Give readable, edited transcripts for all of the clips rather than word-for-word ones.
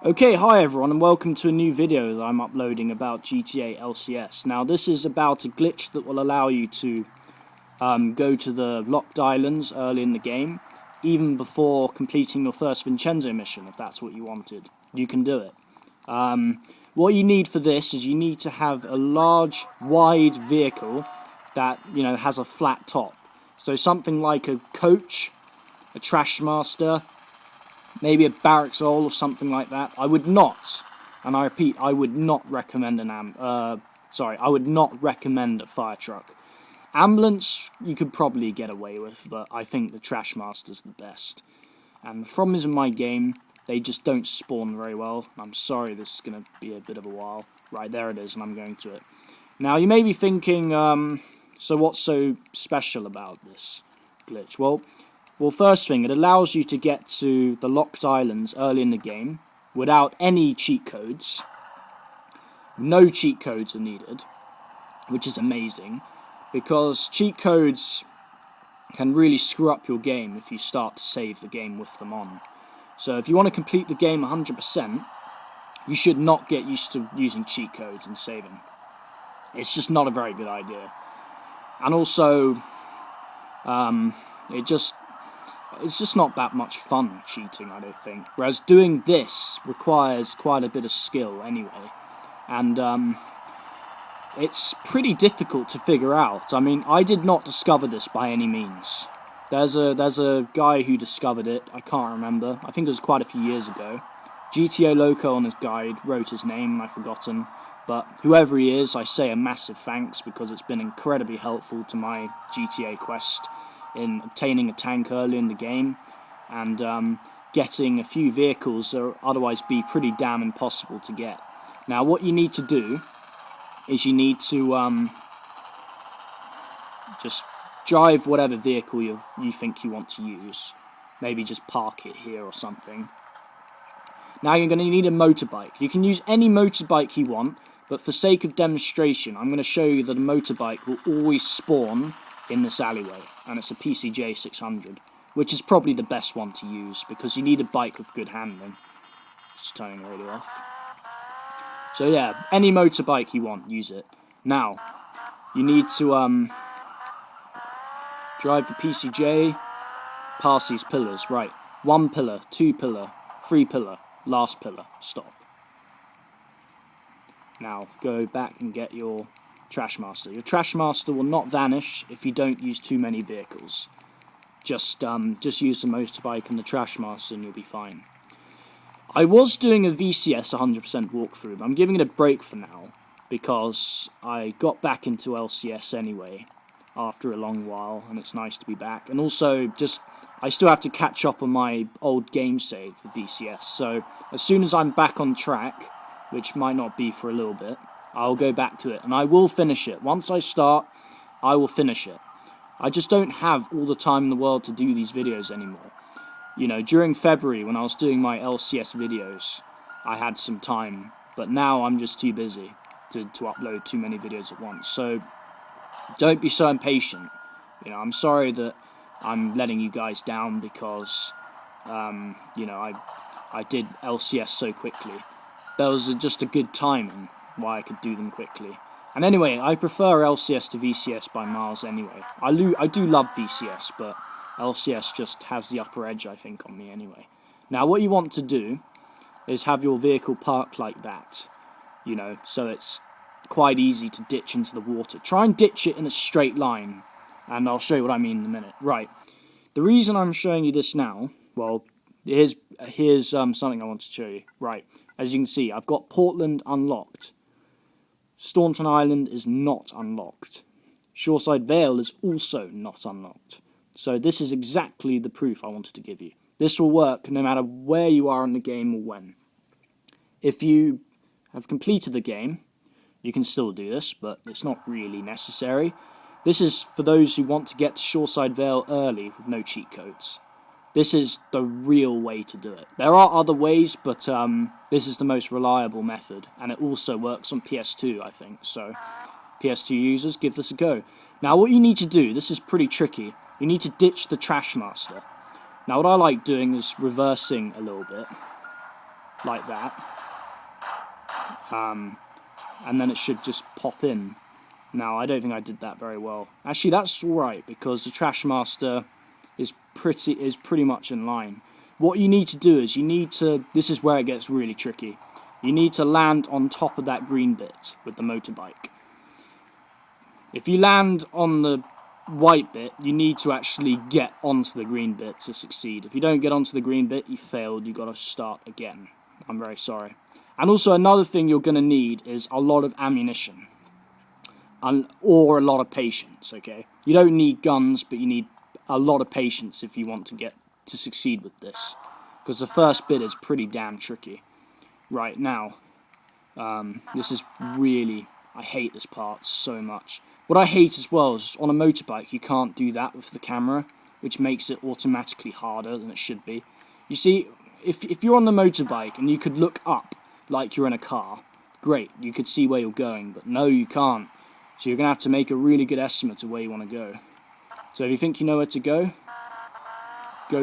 Okay, hi everyone and welcome to a new video that I'm uploading about GTA LCS. Now this is about a glitch that will allow you to go to the locked islands early in the game, even before completing your first Vincenzo mission, if that's what you wanted. You can do it. What you need for this is you need to have a large, wide vehicle that, has a flat top. So something like a coach, a trash master, maybe a barracks hole or something like that. I would not, and I repeat, I would not recommend I would not recommend a fire truck. Ambulance you could probably get away with, but I think the trash master's the best. And the problem is in my game, they just don't spawn very well. I'm sorry, this is going to be a bit of a while. Right, there it is, and I'm going to it. Now, you may be thinking, so what's so special about this glitch? Well, first thing, it allows you to get to the locked islands early in the game without any cheat codes. No cheat codes are needed, which is amazing, because cheat codes can really screw up your game if you start to save the game with them on. So if you want to complete the game 100%, you should not get used to using cheat codes and saving. It's just not a very good idea. And also, it's just not that much fun cheating, I don't think. Whereas doing this requires quite a bit of skill anyway. And it's pretty difficult to figure out. I mean, I did not discover this by any means. There's a guy who discovered it. I can't remember. I think it was quite a few years ago. GTO Loco on his guide wrote his name, and I've forgotten. But whoever he is, I say a massive thanks, because it's been incredibly helpful to my GTA quest in obtaining a tank early in the game and getting a few vehicles that would otherwise be pretty damn impossible to get. Now, what you need to do is you need to just drive whatever vehicle you think you want to use. Maybe just park it here or something. Now you're going to need a motorbike. You can use any motorbike you want, but for sake of demonstration, I'm going to show you that a motorbike will always spawn in this alleyway, and it's a PCJ 600, which is probably the best one to use, because you need a bike with good handling. Just turning the radio off. So yeah, any motorbike you want, use it. Now, you need to drive the PCJ past these pillars. Right, 1 pillar, 2 pillar, 3 pillar, last pillar, stop. Now, go back and get your Trash Master. Your Trash Master will not vanish if you don't use too many vehicles. Just use the motorbike and the Trash Master and you'll be fine. I was doing a VCS 100% walkthrough, but I'm giving it a break for now, because I got back into LCS anyway, after a long while, and it's nice to be back. And also, I still have to catch up on my old game save for VCS, so as soon as I'm back on track, which might not be for a little bit, I'll go back to it, and I will finish it. Once I start, I will finish it. I just don't have all the time in the world to do these videos anymore. During February, when I was doing my LCS videos, I had some time, but now I'm just too busy to upload too many videos at once. So, don't be so impatient. I'm sorry that I'm letting you guys down, because, I did LCS so quickly. There was just a good timing why I could do them quickly. And anyway, I prefer LCS to VCS by miles anyway. I do love VCS, but LCS just has the upper edge, I think, on me anyway. Now, what you want to do is have your vehicle parked like that, so it's quite easy to ditch into the water. Try and ditch it in a straight line, and I'll show you what I mean in a minute. Right, the reason I'm showing you this now, well, here's something I want to show you. Right, as you can see, I've got Portland unlocked. Staunton Island is not unlocked. Shoreside Vale is also not unlocked. So this is exactly the proof I wanted to give you. This will work no matter where you are in the game or when. If you have completed the game, you can still do this, but it's not really necessary. This is for those who want to get to Shoreside Vale early with no cheat codes. This is the real way to do it. There are other ways, but this is the most reliable method, and it also works on PS2, I think. So, PS2 users, give this a go. Now, what you need to do, this is pretty tricky, you need to ditch the Trash Master. Now, what I like doing is reversing a little bit. like that. And then it should just pop in. Now, I don't think I did that very well. Actually, that's alright, because the Trashmaster is pretty much in line. What you need to do is, this is where it gets really tricky. You need to land on top of that green bit with the motorbike. If you land on the white bit, you need to actually get onto the green bit to succeed. If you don't get onto the green bit, you failed. You've got to start again. I'm very sorry. And also, another thing you're going to need is a lot of ammunition. Or a lot of patience, okay? You don't need guns, but you need a lot of patience if you want to succeed with this. Because the first bit is pretty damn tricky. Right, now, this is really... I hate this part so much. What I hate as well is, on a motorbike, you can't do that with the camera, which makes it automatically harder than it should be. You see, if you're on the motorbike and you could look up like you're in a car, great, you could see where you're going, but no, you can't. So you're going to have to make a really good estimate of where you want to go. So if you think you know where to go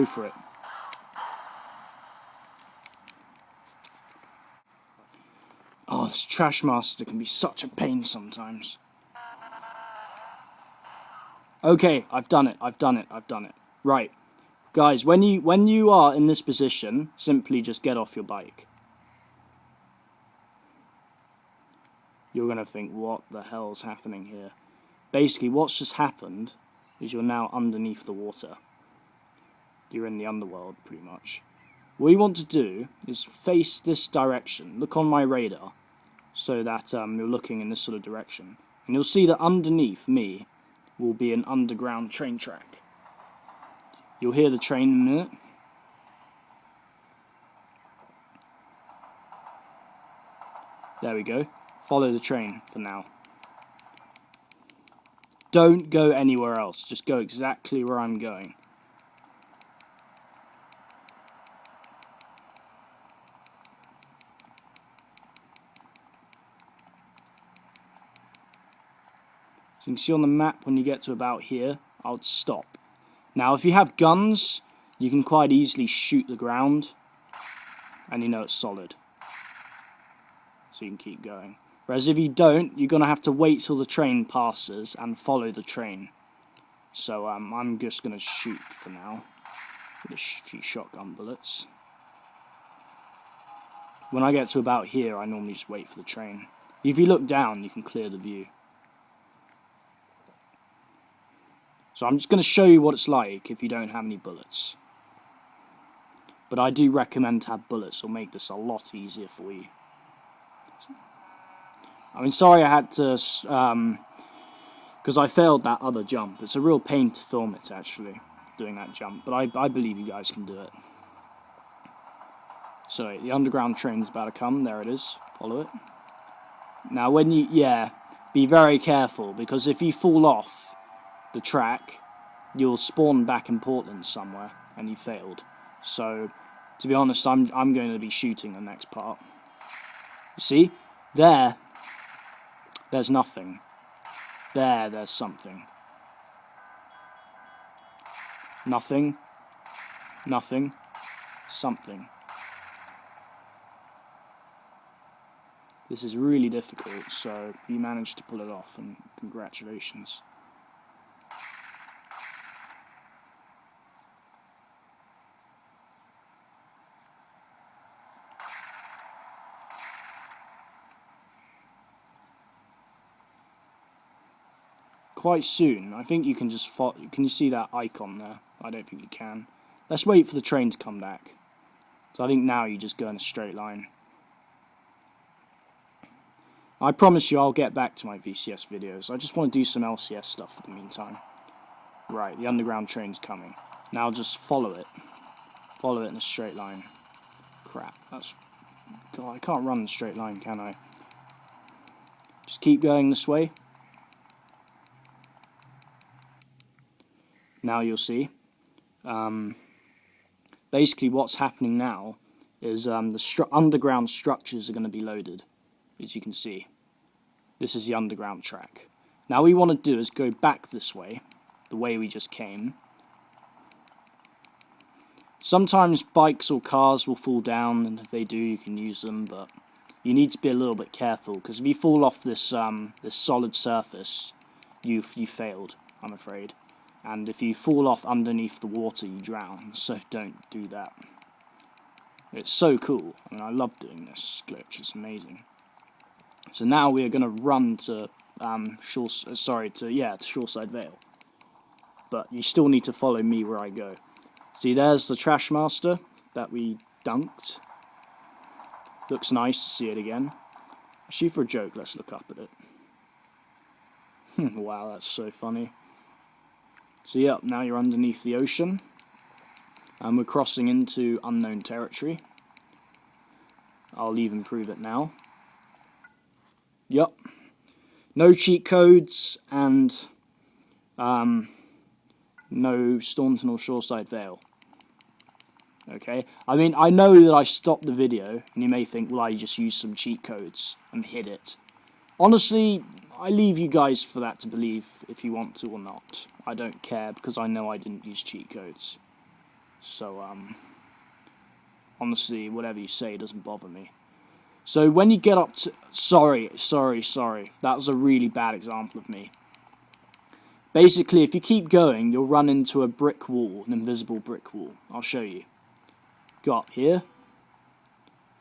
for it. Oh, this Trashmaster can be such a pain sometimes. Okay, I've done it. Right. Guys, when you are in this position, simply just get off your bike. You're going to think, what the hell's happening here? Basically, what's just happened is you're now underneath the water. You're in the underworld, pretty much. What you want to do is face this direction. Look on my radar, so that you're looking in this sort of direction. And you'll see that underneath me will be an underground train track. You'll hear the train in a minute. There we go. Follow the train for now. Don't go anywhere else. Just go exactly where I'm going. So you can see on the map when you get to about here, I would stop. Now if you have guns, you can quite easily shoot the ground, and you know it's solid. So you can keep going. Whereas if you don't, you're going to have to wait till the train passes and follow the train. So I'm just going to shoot for now. With a few shotgun bullets. When I get to about here, I normally just wait for the train. If you look down, you can clear the view. So I'm just going to show you what it's like if you don't have any bullets. But I do recommend to have bullets. It'll make this a lot easier for you. I mean, sorry I had to, because I failed that other jump. It's a real pain to film it, actually, doing that jump. But I believe you guys can do it. So, the underground train's about to come. There it is. Follow it. Now, be very careful, because if you fall off the track, you'll spawn back in Portland somewhere, and you failed. So, to be honest, I'm going to be shooting the next part. You see? There's nothing. There's something. Nothing. Something. This is really difficult, so you managed to pull it off, and congratulations. Quite soon, I think you can just follow. Can you see that icon there? I don't think you can. Let's wait for the train to come back. So I think now you just go in a straight line. I promise you I'll get back to my VCS videos. I just want to do some LCS stuff for the meantime. Right, the underground train's coming. Now just follow it. Follow it in a straight line. Crap, God, I can't run in a straight line, can I? Just keep going this way. Now you'll see. Basically what's happening now is the underground structures are going to be loaded, as you can see. This is the underground track. Now what we want to do is go back this way, the way we just came. Sometimes bikes or cars will fall down, and if they do, you can use them, but you need to be a little bit careful, because if you fall off this this solid surface, you failed, I'm afraid. And if you fall off underneath the water, you drown, so don't do that. It's so cool. I mean, I love doing this glitch, it's amazing. So now we are going to run to Shoreside Vale. But you still need to follow me where I go. See, there's the Trash Master that we dunked. Looks nice to see it again. Actually, for a joke, let's look up at it. Wow, that's so funny. So yeah, now you're underneath the ocean. And we're crossing into unknown territory. I'll even prove it now. Yep. No cheat codes and no Staunton or Shoreside Vale. Okay, I mean, I know that I stopped the video, and you may think, well, I just used some cheat codes and hid it. Honestly, I leave you guys for that to believe if you want to or not. I don't care, because I know I didn't use cheat codes. So, honestly, whatever you say doesn't bother me. So, when you get up to... Sorry. That was a really bad example of me. Basically, if you keep going, you'll run into a brick wall, an invisible brick wall. I'll show you. Go up here.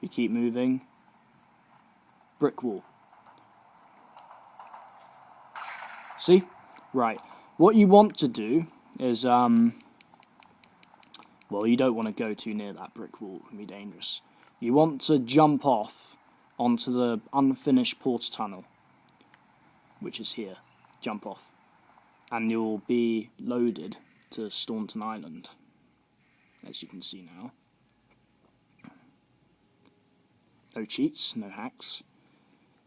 You keep moving. Brick wall. See? Right. What you want to do is, well, you don't want to go too near that brick wall. It can be dangerous. You want to jump off onto the unfinished porter tunnel, which is here. Jump off. And you'll be loaded to Staunton Island, as you can see now. No cheats, no hacks.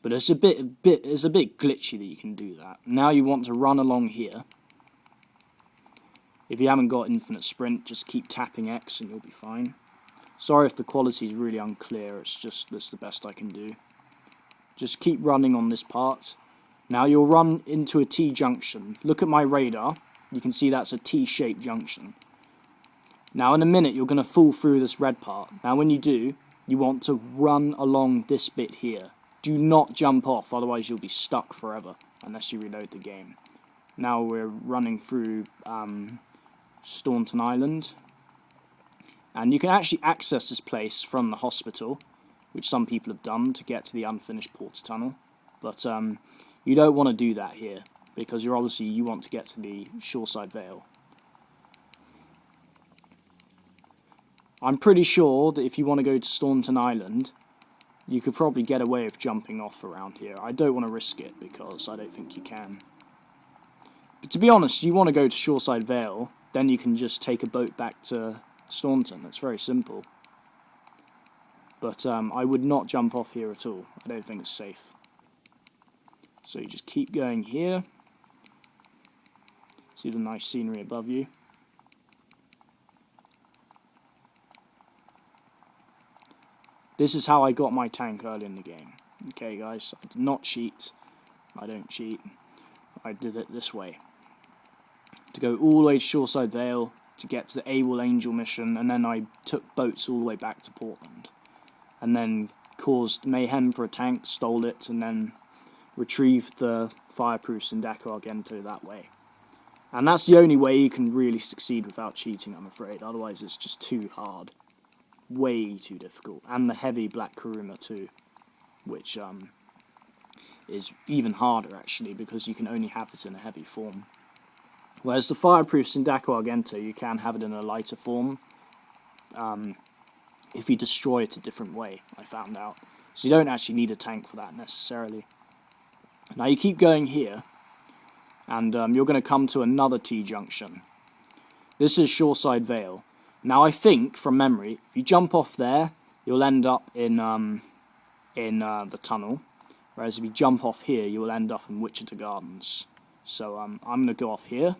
But it's a bit glitchy that you can do that. Now you want to run along here. If you haven't got infinite sprint, just keep tapping X and you'll be fine. Sorry if the quality is really unclear, that's the best I can do. Just keep running on this part. Now you'll run into a T-junction. Look at my radar. You can see that's a T-shaped junction. Now in a minute you're going to fall through this red part. Now when you do, you want to run along this bit here. Do not jump off, otherwise you'll be stuck forever, unless you reload the game. Now we're running through Staunton Island. And you can actually access this place from the hospital, which some people have done to get to the unfinished porter tunnel. But you don't want to do that here, because you want to get to the Shoreside Vale. I'm pretty sure that if you want to go to Staunton Island, you could probably get away with jumping off around here. I don't want to risk it, because I don't think you can. But to be honest, you want to go to Shoreside Vale, then you can just take a boat back to Staunton. It's very simple. But I would not jump off here at all. I don't think it's safe. So you just keep going here. See the nice scenery above you. This is how I got my tank early in the game. Okay, guys, I did not cheat. I don't cheat. I did it this way. To go all the way to Shoreside Vale, to get to the AWOL Angel mission, and then I took boats all the way back to Portland. And then caused mayhem for a tank, stole it, and then retrieved the fireproof Sindako Argento that way. And that's the only way you can really succeed without cheating, I'm afraid. Otherwise it's just too hard. Way too difficult. And the heavy Black Kuruma too, which is even harder actually, because you can only have it in a heavy form. Whereas the fireproof Sindako Argento, you can have it in a lighter form if you destroy it a different way, I found out. So you don't actually need a tank for that necessarily. Now you keep going here, and you're going to come to another T-junction. This is Shoreside Vale. Now I think, from memory, if you jump off there, you'll end up in the tunnel. Whereas if you jump off here, you will end up in Wichita Gardens. So I'm going to go off here.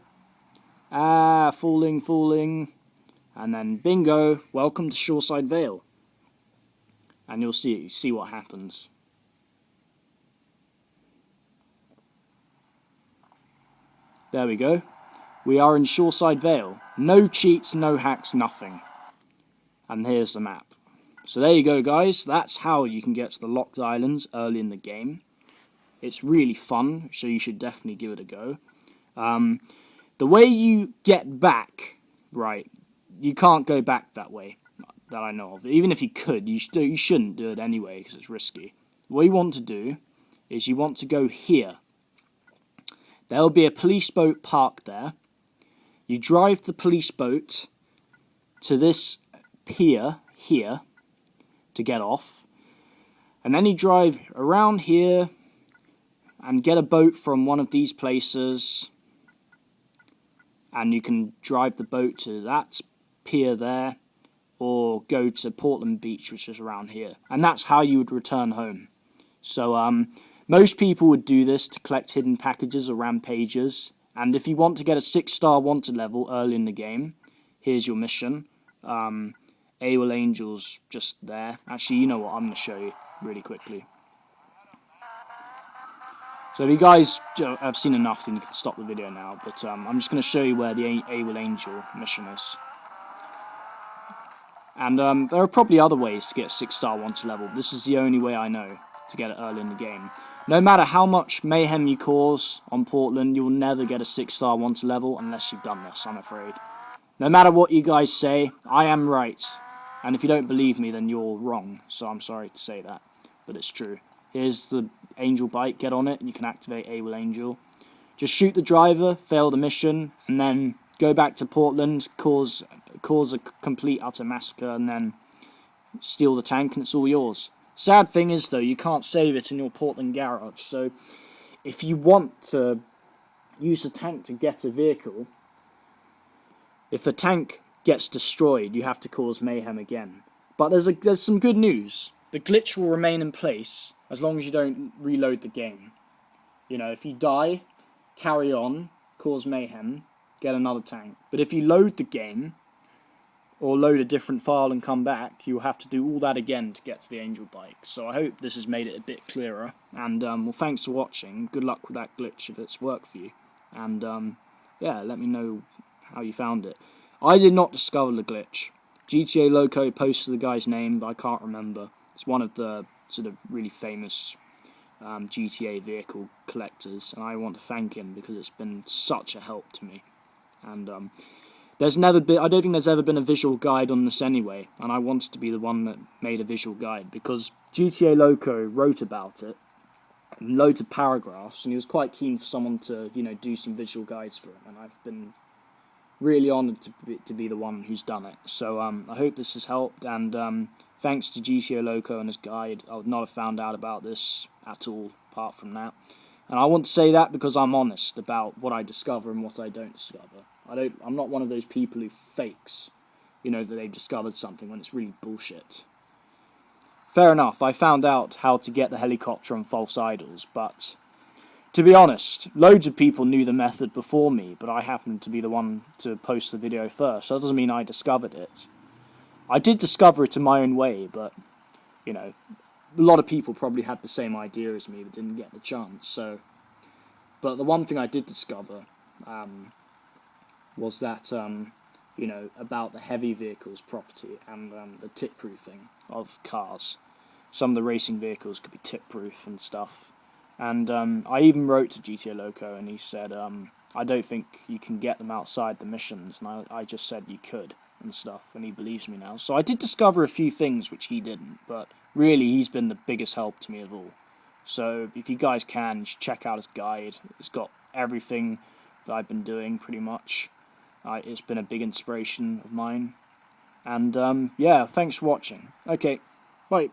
Falling. And then bingo, welcome to Shoreside Vale. And you'll see what happens. There we go. We are in Shoreside Vale. No cheats, no hacks, nothing. And here's the map. So there you go, guys. That's how you can get to the locked islands early in the game. It's really fun, so you should definitely give it a go. The way you get back, right, you can't go back that way, that I know of. Even if you could, you shouldn't do it anyway, because it's risky. What you want to do is you want to go here. There'll be a police boat parked there. You drive the police boat to this pier here to get off. And then you drive around here and get a boat from one of these places. And you can drive the boat to that pier there, or go to Portland Beach, which is around here. And that's how you would return home. So most people would do this to collect hidden packages or rampages. And if you want to get a 6-star wanted level early in the game, here's your mission. AWOL Angel's just there. Actually, you know what, I'm going to show you really quickly. So if you guys have seen enough, then you can stop the video now. But I'm just going to show you where the AWOL Angel mission is. And there are probably other ways to get a 6-star wanted level. This is the only way I know to get it early in the game. No matter how much mayhem you cause on Portland, you'll never get a 6-star wanted level unless you've done this, I'm afraid. No matter what you guys say, I am right. And if you don't believe me, then you're wrong. So I'm sorry to say that, but it's true. Here's the Angel bike, get on it, and you can activate AWOL Angel. Just shoot the driver, fail the mission, and then go back to Portland, cause a complete utter massacre, and then steal the tank, and it's all yours. Sad thing is, though, you can't save it in your Portland garage, so if you want to use the tank to get a vehicle, if the tank gets destroyed, you have to cause mayhem again. But there's some good news. The glitch will remain in place as long as you don't reload the game. You know, if you die, carry on, cause mayhem, get another tank. But if you load the game, or load a different file and come back, you'll have to do all that again to get to the Angel bike. So I hope this has made it a bit clearer. And, well, thanks for watching. Good luck with that glitch if it's worked for you. And, yeah, let me know how you found it. I did not discover the glitch. GTA Loco posted the guy's name, but I can't remember. It's one of the sort of really famous GTA vehicle collectors, and I want to thank him because it's been such a help to me. And I don't think there's ever been a visual guide on this anyway, and I wanted to be the one that made a visual guide because GTA Loco wrote about it in loads of paragraphs, and he was quite keen for someone to, you know, do some visual guides for him, and I've been really honoured to be the one who's done it. So I hope this has helped, and thanks to GTA Loco and his guide, I would not have found out about this at all, apart from that. And I want to say that because I'm honest about what I discover and what I don't discover. I'm not one of those people who fakes, you know, that they've discovered something when it's really bullshit. Fair enough, I found out how to get the helicopter on false idols, but to be honest, loads of people knew the method before me, but I happened to be the one to post the video first, so that doesn't mean I discovered it. I did discover it in my own way, but, you know, a lot of people probably had the same idea as me but didn't get the chance, so. But the one thing I did discover was that, you know, about the heavy vehicles property and the tip-proofing of cars. Some of the racing vehicles could be tip-proof and stuff. And I even wrote to GTA Loco, and he said, I don't think you can get them outside the missions, and I just said you could and stuff, and he believes me now. So I did discover a few things which he didn't, but really he's been the biggest help to me of all. So if you guys can, you should check out his guide. It's got everything that I've been doing, pretty much. It's been a big inspiration of mine. And, yeah, thanks for watching. Okay, bye.